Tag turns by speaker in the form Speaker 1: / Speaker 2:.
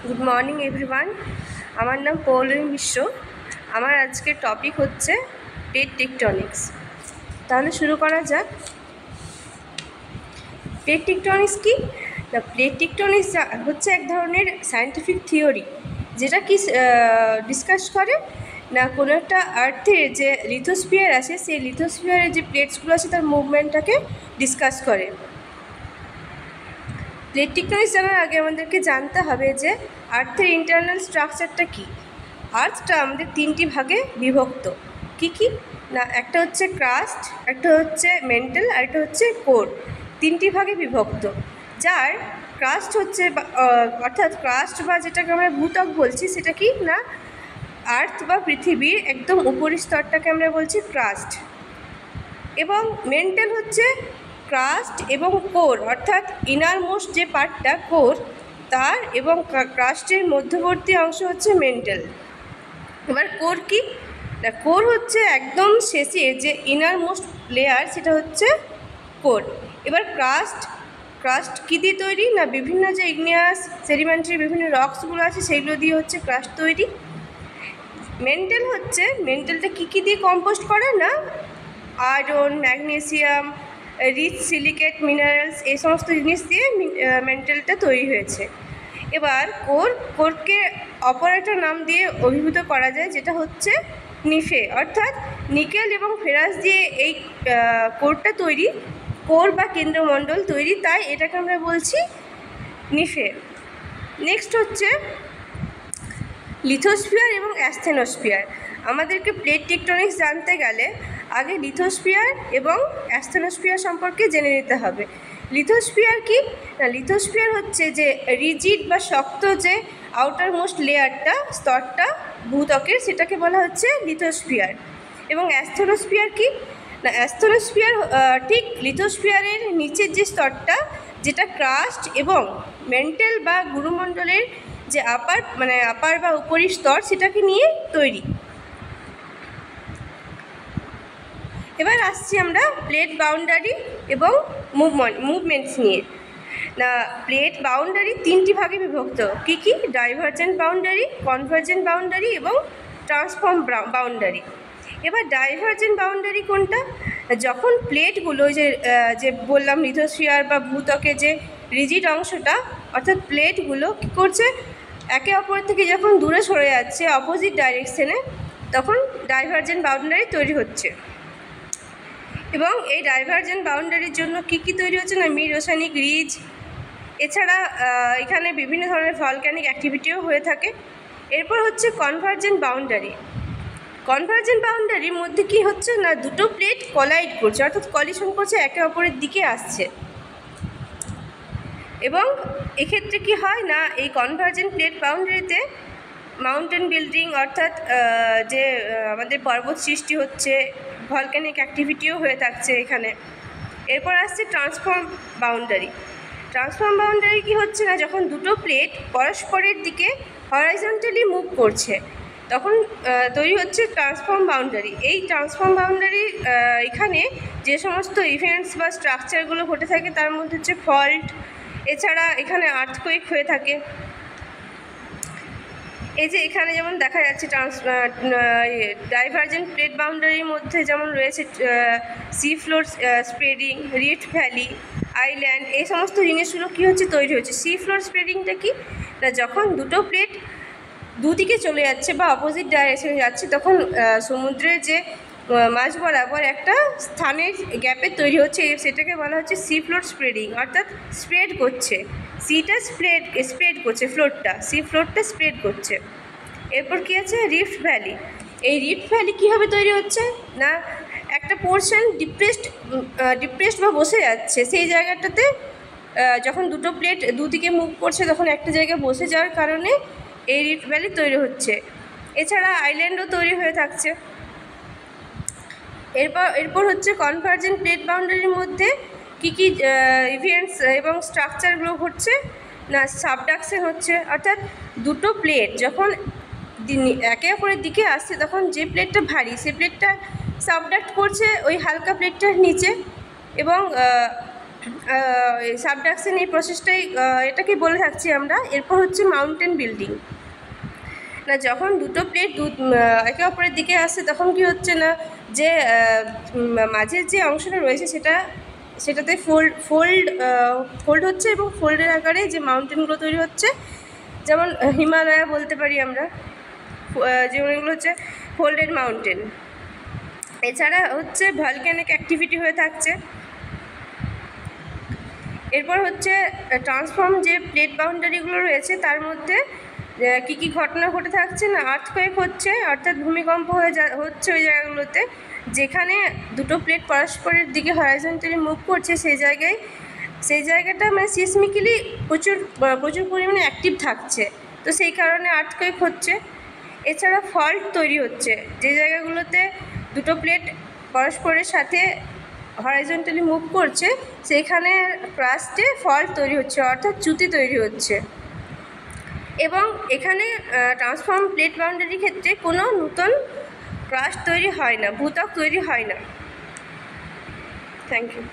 Speaker 1: Good morning everyone. আমার নাম পৌলমী মিশ্র। আমার আজকের টপিক হচ্ছে প্লেট টেকটনিক্স। তাহলে শুরু করা যাক। প্লেট টেকটনিক্স কি না, প্লেট টেকটনিক্স হচ্ছে এক ধরনের সায়েন্টিফিক থিওরি, যেটা কি ডিসকাস করে না কোনো একটা আর্থের যে লিথোস্ফিয়ার আছে, সেই লিথোস্ফিয়ারের যে প্লেটসগুলো আছে তার মুভমেন্টটাকে ডিসকাস করে। প্লেট টেকটনিক্স জানার আগে আমাদেরকে জানতে হবে যে আর্থের ইন্টারনাল স্ট্রাকচারটা কী। আর্থটা আমাদের তিনটি ভাগে বিভক্ত। কি কি না, একটা হচ্ছে ক্রাস্ট, একটা হচ্ছে মেন্টাল, আর একটা হচ্ছে কোর। তিনটি ভাগে বিভক্ত, যার ক্রাস্ট হচ্ছে অর্থাৎ ক্রাস্ট বা যেটাকে আমরা ভূত্বক বলছি সেটা কি না, আর্থ বা পৃথিবীর একদম উপরি স্তরটাকে আমরা বলছি ক্রাস্ট। এবং মেন্টাল হচ্ছে ক্রাস্ট এবং কোর, অর্থাৎ ইনার মোস্ট যে পার্টটা কোর তার এবং ক্রাস্টের মধ্যবর্তী অংশ হচ্ছে মেন্টাল। এবার কোর কি না, কোর হচ্ছে একদম শেষে যে ইনার মোস্ট লেয়ার, সেটা হচ্ছে কোর। এবার ক্রাস্ট কী দিয়ে তৈরি না, বিভিন্ন যে ইগনিয়াস সেডিমেন্টারি বিভিন্ন রক্সগুলো আছে সেইগুলো দিয়ে হচ্ছে ক্রাস্ট তৈরি। মেন্টালটা কী দিয়ে কম্পোস্ট করে না, iron, magnesium, rich silicate minerals, এই সমস্ত জিনিস দিয়ে মেন্টালটা তৈরি হয়েছে। এবার কোরকে অপর একটা নাম দিয়ে অভিভূত করা যায়, যেটা হচ্ছে নিফে, অর্থাৎ নিকেল এবং ফেরাস দিয়ে এই কোরটা তৈরি, কোর বা কেন্দ্রমণ্ডল তৈরি, তাই এটাকে আমরা বলছি নিফে। নেক্সট হচ্ছে লিথোস্ফিয়ার এবং অ্যাস্থেনোস্ফিয়ার। আমাদেরকে প্লেট টেকটনিক্স জানতে গেলে আগে লিথোস্ফিয়ার এবং অ্যাস্থেনোস্ফিয়ার সম্পর্কে জেনে নিতে হবে। লিথোস্ফিয়ার কি না, লিথোস্ফিয়ার হচ্ছে যে রিজিড বা শক্ত যে আউটার মোস্ট লেয়ারটা, স্তরটা ভূত্বকের, সেটাকে বলা হচ্ছে লিথোস্ফিয়ার। এবং অ্যাস্থেনোস্ফিয়ার কি না, অ্যাস্থেনোস্ফিয়ার ঠিক লিথোস্ফিয়ারের নিচের যে স্তরটা, যেটা ক্রাস্ট এবং মেন্টাল বা গুরুমণ্ডলের যে আপার বা উপরি স্তর, সেটাকে নিয়ে তৈরি। এবার আসছি আমরা প্লেট বাউন্ডারি এবং মুভমেন্টস নিয়ে। না, প্লেট বাউন্ডারি তিনটি ভাগে বিভক্ত। কি কি, ডাইভারজেন্ট বাউন্ডারি, কনভার্জেন্ট বাউন্ডারি এবং ট্রান্সফর্ম বাউন্ডারি। এবার ডাইভারজেন্ট বাউন্ডারি কোনটা, যখন প্লেটগুলো যে বললাম লিথোস্ফিয়ার বা ভূত্বকের যে রিজিড অংশটা, অর্থাৎ প্লেটগুলো কী করছে, একে অপর থেকে যখন দূরে সরে যাচ্ছে অপোজিট ডাইরেকশনে, তখন ডাইভারজেন্ট বাউন্ডারি তৈরি হচ্ছে। এবং এই ডাইভারজেন্ট বাউন্ডারির জন্য কী তৈরি হচ্ছে না, মিড ওশেনিক রিজ, এছাড়া এখানে বিভিন্ন ধরনের ভলক্যানিক অ্যাক্টিভিটিও হয়ে থাকে। এরপর হচ্ছে কনভার্জেন্ট বাউন্ডারি। কনভার্জেন্ট বাউন্ডারির মধ্যে কি হচ্ছে না, দুটো প্লেট কলাইড করছে, অর্থাৎ কলিশন করছে, একে অপরের দিকে আসছে। এবং এক্ষেত্রে কি হয় না, এই কনভার্জেন্ট প্লেট বাউন্ডারিতে মাউন্টেন বিল্ডিং, অর্থাৎ যে আমাদের পর্বত সৃষ্টি হচ্ছে, ভলক্যানিক অ্যাক্টিভিটিও হয়ে থাকছে এখানে। এরপর আসছে ট্রান্সফর্ম বাউন্ডারি। ট্রান্সফর্ম বাউন্ডারি কি হচ্ছে না, যখন দুটো প্লেট পরস্পরের দিকে হরাইজন্টালি মুভ করছে, তখন তৈরি হচ্ছে ট্রান্সফর্ম বাউন্ডারি। এই ট্রান্সফর্ম বাউন্ডারি এখানে যে সমস্ত ইভেন্টস বা স্ট্রাকচারগুলো ঘটে থাকে তার মধ্যে হচ্ছে ফল্ট, এছাড়া এখানে আর্থকুয়েক হয়ে থাকে। এই যে এখানে যেমন দেখা যাচ্ছে ডাইভারজেন্ট প্লেট বাউন্ডারির মধ্যে যেমন রয়েছে C floor spreading, rift valley, island, এই সমস্ত জিনিসগুলো কী হচ্ছে, তৈরি হচ্ছে। সি ফ্লোর স্প্রেডিংটা কি না, যখন দুটো প্লেট দুদিকে চলে যাচ্ছে বা অপোজিট ডাইরেকশনে যাচ্ছে, তখন সমুদ্রের যে মাঝ বরাবর একটা স্থানের গ্যাপে তৈরি হচ্ছে, সেটাকে বলা হচ্ছে সি ফ্লোর স্প্রেডিং, অর্থাৎ স্প্রেড করছে, সিটা স্প্রেড করছে, সি ফ্লোরটা স্প্রেড করছে। এরপর কী আছে, রিফট ভ্যালি। এই রিফট ভ্যালি কীভাবে তৈরি হচ্ছে না, একটা পোর্শন ডিপ্রেসড বা বসে যাচ্ছে, সেই জায়গাটাতে যখন দুটো প্লেট দুদিকে মুভ করছে, তখন একটা জায়গায় বসে যাওয়ার কারণে এই রিফট ভ্যালি তৈরি হচ্ছে। এছাড়া আইল্যান্ডও তৈরি হয়ে থাকছে। এরপর হচ্ছে কনভার্জেন্ট প্লেট বাউন্ডারির মধ্যে কী কী ইভেন্টস এবং স্ট্রাকচারগুলো ঘটছে না, সাবডাকশন হচ্ছে, অর্থাৎ দুটো প্লেট যখন একে অপরের দিকে আসছে, তখন যে প্লেটটা ভারী সেই প্লেটটা সাবডাক্ট করছে ওই হালকা প্লেটটার নিচে, এবং সাবডাকশন এই প্রসেসটাই এটাকে বলে থাকছি আমরা। এরপর হচ্ছে মাউন্টেন বিল্ডিং। না যখন দুটো প্লেট একে অপরের দিকে আসছে তখন কি হচ্ছে না যে মাঝের যে অংশটা রয়েছে সেটাতে ফোল্ড হচ্ছে এবং ফোল্ডের আকারে যে মাউন্টেনগুলো তৈরি হচ্ছে, যেমন হিমালয়া বলতে পারি আমরা, যেমন এগুলো হচ্ছে ফোল্ডেড মাউন্টেন। এছাড়া হচ্ছে ভলক্যানিক অ্যাক্টিভিটি হয়ে থাকছে। এরপর হচ্ছে ট্রান্সফর্ম যে প্লেট বাউন্ডারিগুলো রয়েছে তার মধ্যে কী কী ঘটনা ঘটে থাকছে না, আর্থকোয়েক হচ্ছে, অর্থাৎ ভূমিকম্প হচ্ছে ওই জায়গাগুলোতে যেখানে দুটো প্লেট পরস্পরের দিকে হরাইজন্টালি মুভ করছে, সেই জায়গাটা মানে সিসমিক্যালি প্রচুর পরিমাণে অ্যাক্টিভ থাকছে, তো সেই কারণে আর্থকোয়েক হচ্ছে। এছাড়া ফল্ট তৈরি হচ্ছে, যে জায়গাগুলোতে দুটো প্লেট পরস্পরের সাথে হরাইজন্টালি মুভ করছে সেইখানে ক্রাস্টে ফল্ট তৈরি হচ্ছে, অর্থাৎ চ্যুতি তৈরি হচ্ছে। এবং এখানে ট্রান্সফর্ম প্লেট বাউন্ডারির ক্ষেত্রে কোনো নূতন ক্রাস্ট তৈরি হয় না, ভূত্বক তৈরি হয় না। Thank you.